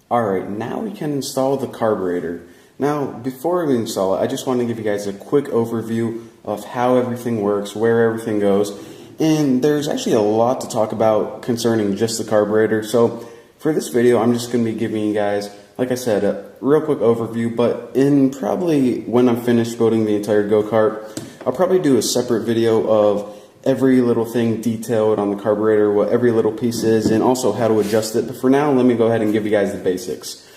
Alright, now we can install the carburetor. Now, before we install it, I just want to give you guys a quick overview of how everything works, where everything goes, and there's actually a lot to talk about concerning just the carburetor. So for this video, I'm just going to be giving you guys, like I said, a real quick overview, but in probably when I'm finished building the entire go-kart, I'll probably do a separate video of every little thing detailed on the carburetor, what every little piece is, and also how to adjust it. But for now, let me go ahead and give you guys the basics.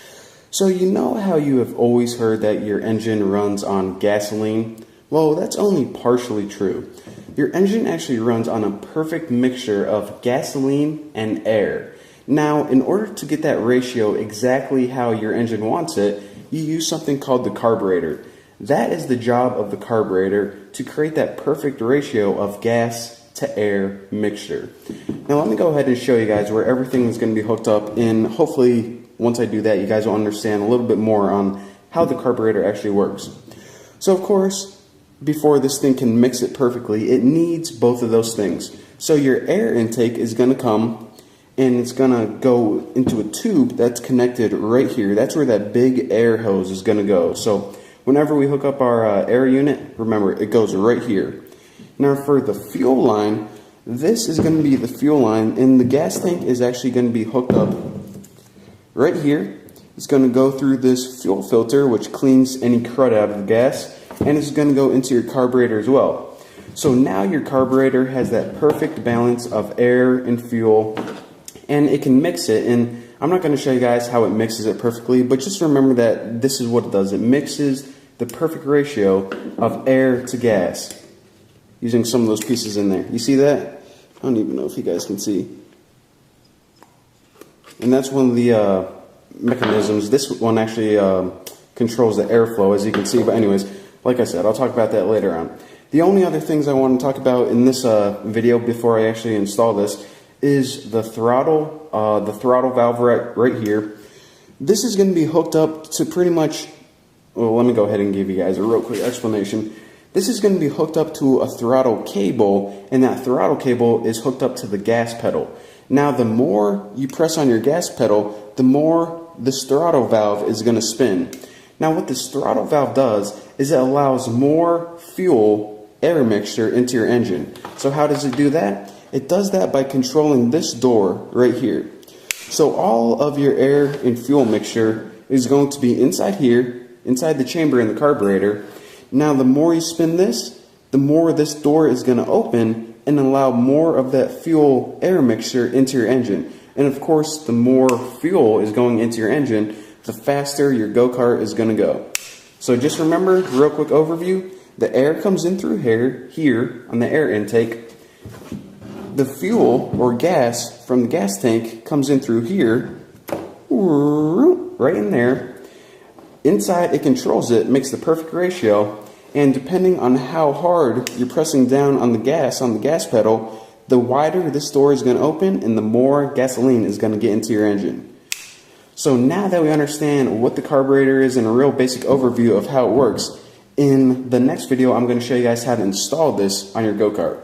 So you know how you have always heard that your engine runs on gasoline? Well, that's only partially true. Your engine actually runs on a perfect mixture of gasoline and air. Now, in order to get that ratio exactly how your engine wants it, you use something called the carburetor. That is the job of the carburetor, to create that perfect ratio of gas to air mixture. Now let me go ahead and show you guys where everything is going to be hooked up, and hopefully once I do that you guys will understand a little bit more on how the carburetor actually works. So of course, before this thing can mix it perfectly, it needs both of those things. So your air intake is going to come and it's going to go into a tube that's connected right here. That's where that big air hose is going to go. So whenever we hook up our air unit, remember, it goes right here. Now for the fuel line, this is going to be the fuel line, and the gas tank is actually going to be hooked up right here. It's going to go through this fuel filter, which cleans any crud out of the gas, and it's going to go into your carburetor as well. So now your carburetor has that perfect balance of air and fuel, and it can mix it. And I'm not going to show you guys how it mixes it perfectly, but just remember that this is what it does. It mixes the perfect ratio of air to gas using some of those pieces in there. You see that? I don't even know if you guys can see. And that's one of the mechanisms. This one actually controls the airflow, as you can see. But anyways, like I said, I'll talk about that later on. The only other things I want to talk about in this video before I actually install this is the throttle valve right here. This is going to be hooked up to pretty much, well, let me go ahead and give you guys a real quick explanation. This is going to be hooked up to a throttle cable, and that throttle cable is hooked up to the gas pedal. Now the more you press on your gas pedal, the more this throttle valve is going to spin. Now what this throttle valve does is it allows more fuel air mixture into your engine. So how does it do that? It does that by controlling this door right here. So all of your air and fuel mixture is going to be inside here, inside the chamber in the carburetor. Now the more you spin this, the more this door is going to open and allow more of that fuel air mixture into your engine. And of course, the more fuel is going into your engine, the faster your go-kart is going to go. So just remember, real quick overview, the air comes in through here on the air intake. The fuel or gas from the gas tank comes in through here, right in there. Inside, it controls it, makes the perfect ratio, and depending on how hard you're pressing down on the gas pedal, the wider this door is going to open and the more gasoline is going to get into your engine. So now that we understand what the carburetor is and a real basic overview of how it works, in the next video I'm going to show you guys how to install this on your go-kart.